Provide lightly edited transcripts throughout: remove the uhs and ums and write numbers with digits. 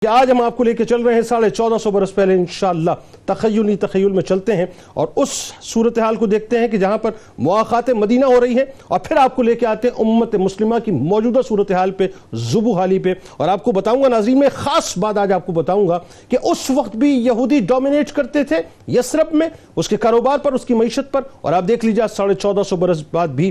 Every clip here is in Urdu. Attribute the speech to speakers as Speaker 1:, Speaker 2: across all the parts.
Speaker 1: کہ آج ہم آپ کو لے کے چل رہے ہیں 1450 برس پہلے انشاءاللہ تخیل میں چلتے ہیں اور اس صورتحال کو دیکھتے ہیں کہ جہاں پر مواخات مدینہ ہو رہی ہے، اور پھر آپ کو لے کے آتے ہیں امت مسلمہ کی موجودہ صورتحال پہ، ذبح حالی پہ. اور آپ کو بتاؤں گا ناظرین، میں خاص بات آج آپ کو بتاؤں گا کہ اس وقت بھی یہودی ڈومینیٹ کرتے تھے یثرب میں، اس کے کاروبار پر، اس کی معیشت پر. اور آپ دیکھ لیجیے 1450 برس بعد بھی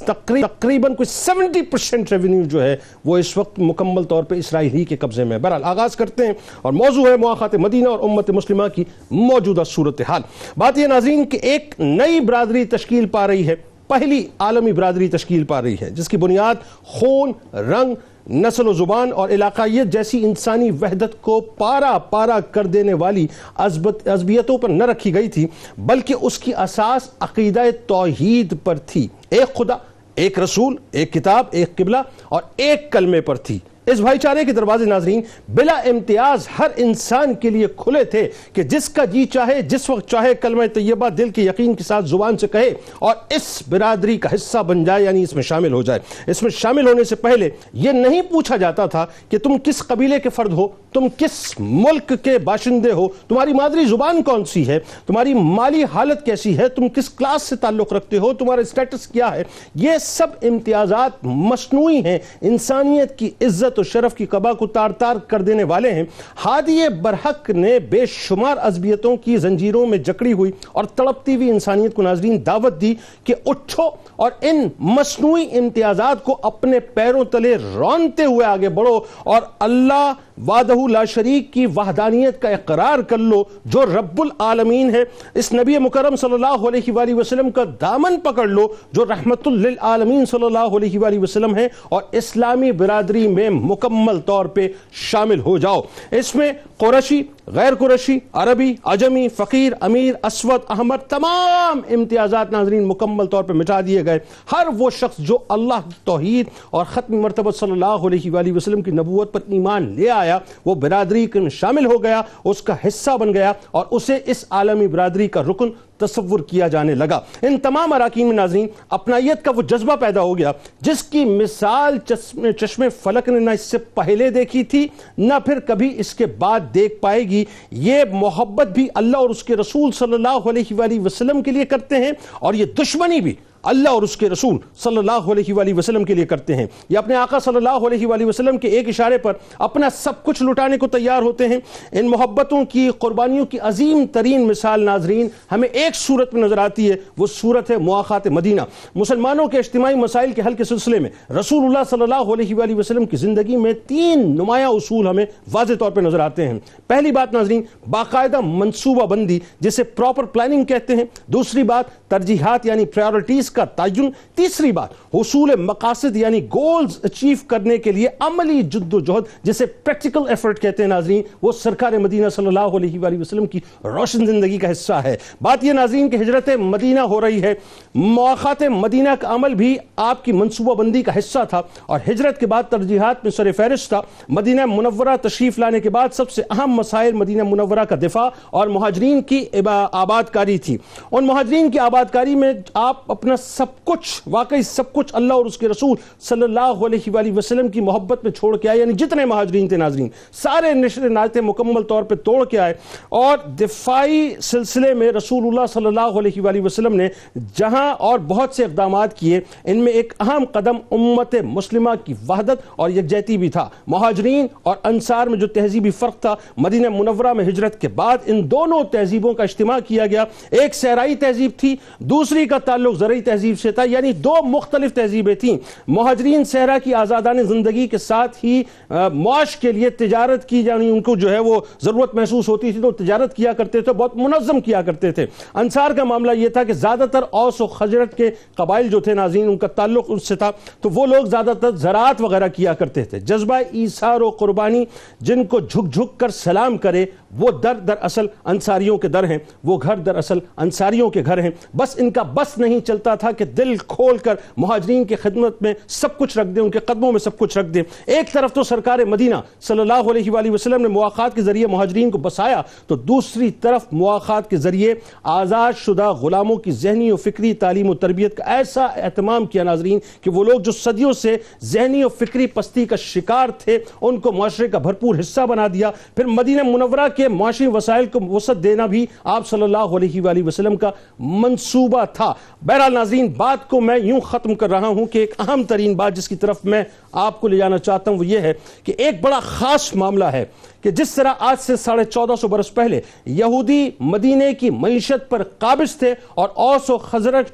Speaker 1: تقریباً کوئی 70% ریونیو جو ہے وہ اس وقت مکمل طور پہ اسرائیل ہی کے قبضے میں ہے. بہرحال آغاز کرتے ہیں اور موضوع ہے مواخات مدینہ اور امت مسلمہ کی موجودہ صورتحال. بات یہ ناظرین کہ ایک نئی برادری تشکیل پا رہی ہے، پہلی عالمی برادری تشکیل پا رہی ہے، جس کی بنیاد خون، رنگ، نسل و زبان اور علاقائیت جیسی انسانی وحدت کو پارا پارا کر دینے والی عصبیتوں پر نہ رکھی گئی تھی، بلکہ اس کی اساس عقیدہ توحید پر تھی. ایک خدا، ایک رسول، ایک کتاب، ایک قبلہ اور ایک کلمے پر تھی. اس بھائی چارے کے دروازے ناظرین بلا امتیاز ہر انسان کے لیے کھلے تھے کہ جس کا جی چاہے، جس وقت چاہے کلمہ طیبہ دل کے یقین کے ساتھ زبان سے کہے اور اس برادری کا حصہ بن جائے، یعنی اس میں شامل ہو جائے. اس میں شامل ہونے سے پہلے یہ نہیں پوچھا جاتا تھا کہ تم کس قبیلے کے فرد ہو، تم کس ملک کے باشندے ہو، تمہاری مادری زبان کون سی ہے، تمہاری مالی حالت کیسی ہے، تم کس کلاس سے تعلق رکھتے ہو، تمہارا اسٹیٹس کیا ہے. یہ سب امتیازات مصنوعی ہیں، انسانیت کی عزت و شرف کی قبا کو تار تار کر دینے والے ہیں. ہادی برحق نے بے شمار عصبیتوں کی زنجیروں میں جکڑی ہوئی اور تڑپتی ہوئی انسانیت کو ناظرین دعوت دی کہ اٹھو اور ان مصنوعی امتیازات کو اپنے پیروں تلے رونتے ہوئے آگے بڑھو اور اللہ وحدہ لا شریک کی وحدانیت کا اقرار کر لو جو رب العالمین ہے. اس نبی مکرم صلی اللہ علیہ وآلہ وسلم کا دامن پکڑ لو جو رحمت للعالمین صلی اللہ علیہ وآلہ وسلم ہے، اور اسلامی برادری میں مکمل طور پہ شامل ہو جاؤ. اس میں قریشی، غیر قریشی، عربی، عجمی، فقیر، امیر، اسود، احمر، تمام امتیازات ناظرین مکمل طور پہ مٹا دیے گئے. ہر وہ شخص جو اللہ کی توحید اور ختم مرتبہ صلی اللہ علیہ وآلہ وسلم کی نبوت پر ایمان لے آیا، وہ برادری میں شامل ہو گیا، اس کا حصہ بن گیا اور اسے اس عالمی برادری کا رکن تصور کیا جانے لگا. ان تمام اراکین میں ناظرین اپنائیت کا وہ جذبہ پیدا ہو گیا جس کی مثال چشم فلک نے نہ اس سے پہلے دیکھی تھی، نہ پھر کبھی اس کے بعد دیکھ پائے گی. یہ محبت بھی اللہ اور اس کے رسول صلی اللہ علیہ وآلہ وسلم کے لیے کرتے ہیں، اور یہ دشمنی بھی اللہ اور اس کے رسول صلی اللہ علیہ وآلہ وسلم کے لیے کرتے ہیں. یہ اپنے آقا صلی اللہ علیہ وآلہ وسلم کے ایک اشارے پر اپنا سب کچھ لٹانے کو تیار ہوتے ہیں. ان محبتوں کی، قربانیوں کی عظیم ترین مثال ناظرین ہمیں ایک صورت میں نظر آتی ہے، وہ صورت ہے مواخات مدینہ. مسلمانوں کے اجتماعی مسائل کے حل کے سلسلے میں رسول اللہ صلی اللہ علیہ وآلہ وسلم کی زندگی میں 3 نمایاں اصول ہمیں واضح طور پہ نظر آتے ہیں. پہلی بات ناظرین باقاعدہ منصوبہ بندی، جسے پراپر پلاننگ کہتے ہیں. دوسری بات ترجیحات یعنی پرائیورٹیز کا تعین. تیسری بات حصول مقاصد یعنی گولز اچیو کرنے کے لیے عملی جد و جہد، جسے پریکٹیکل ایفرٹ کہتے ہیں ناظرین. وہ سرکار مدینہ صلی اللہ علیہ وآلہ وسلم کی روشن زندگی کا حصہ ہے. بات یہ ناظرین کہ ہجرت مدینہ ہو رہی ہے، مواخات مدینہ کا عمل بھی آپ کی منصوبہ بندی کا حصہ تھا، اور ہجرت کے بعد ترجیحات میں سر فہرست تھا. مدینہ منورہ تشریف لانے کے بعد سب سے اہم مسائل مدینہ منورہ کا دفاع اور مہاجرین کی آباد کاری تھی. ان مہاجرین کی آباد کاری میں آپ اپنا سب کچھ، واقعی سب کچھ اللہ اور اس کے رسول صلی اللہ علیہ وآلہ وسلم کی محبت میں چھوڑ کے آئے. یعنی جتنے مہاجرین تھے ناظرین سارے نشر ناطے مکمل طور پہ توڑ کے آئے، اور دفاعی سلسلے میں رسول اللہ صلی اللہ علیہ وآلہ وسلم نے جہاں اور بہت سے اقدامات کیے، ان میں ایک اہم قدم امت مسلمہ کی وحدت اور یکجہتی بھی تھا. مہاجرین اور انصار میں جو تہذیبی فرق تھا، مدینہ منورہ میں ہجرت کے بعد ان دونوں تہذیبوں کا اجتماع کیا گیا. ایک صحرائی تہذیب تھی، دوسری کا تعلق زرعی تہذیب سے تھا، یعنی 2 مختلف تہذیبیں تھیں. مہاجرین صحرا کی آزادانہ زندگی کے ساتھ ہی معاش کے لیے تجارت کی، یعنی ان کو جو ہے وہ ضرورت محسوس ہوتی تھی تو تجارت کیا کرتے تھے، بہت منظم کیا کرتے تھے. انصار کا معاملہ یہ تھا کہ زیادہ تر اوس و خزرج کے قبائل جو تھے ناظرین ان کا تعلق اس سے تھا، تو وہ لوگ زیادہ تر زراعت وغیرہ کیا کرتے تھے. جذبہ ایثار و قربانی جن کو جھک جھک کر سلام کرے وہ در دراصل انصاریوں کے در ہیں، وہ گھر دراصل انصاریوں کے گھر ہیں۔ بس ان کا بس نہیں چلتا تھا کہ دل کھول کر مہاجرین کی خدمت میں سب کچھ رکھ دیں، ان کے قدموں میں سب کچھ رکھ دیں۔ ایک طرف تو سرکار مدینہ صلی اللہ علیہ وآلہ وسلم نے مواخات کے ذریعے مہاجرین کو بسایا، تو دوسری طرف مواخات کے ذریعے آزاد شدہ غلاموں کی ذہنی و فکری تعلیم و تربیت کا ایسا اہتمام کیا ناظرین کہ وہ لوگ جو صدیوں سے ذہنی و فکری پستی کا شکار تھے ان کو معاشرے کا بھرپور حصہ بنا دیا۔ پھر مدینہ منورہ کے معاشی وسائل کو وسعت دینا بھی آپ صلی اللہ علیہ وآلہ وسلم کا منصوبہ تھا۔ بہرحال ناظرین، بات کو میں یوں ختم کر رہا ہوں کہ ایک اہم ترین بات جس کی طرف میں آپ کو لے جانا چاہتا ہوں وہ یہ ہے کہ ایک بڑا خاص معاملہ ہے کہ جس طرح آج سے 1450 برس پہلے یہودی مدینے کی معیشت پر قابض تھے اور اوس و خزرج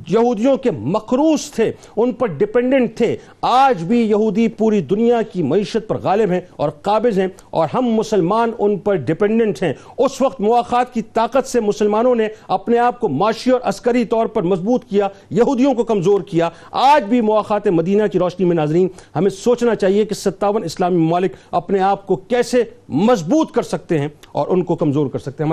Speaker 1: یہودیوں کے مقروض تھے، ان پر ڈیپینڈنٹ تھے، آج بھی یہودی پوری دنیا کی معیشت پر غالب ہیں اور قابض ہیں اور ہم مسلمان ان پر ڈیپینڈنٹ ہیں۔ اس وقت مواخات کی طاقت سے مسلمانوں نے اپنے آپ کو معاشی اور عسکری طور پر مضبوط کیا، یہودیوں کو کمزور کیا۔ آج بھی مواخات مدینہ کی روشنی میں ناظرین ہمیں سوچنا چاہیے کہ 57 اسلامی ممالک اپنے آپ کو کیسے مضبوط کر سکتے ہیں اور ان کو کمزور کر سکتے ہیں۔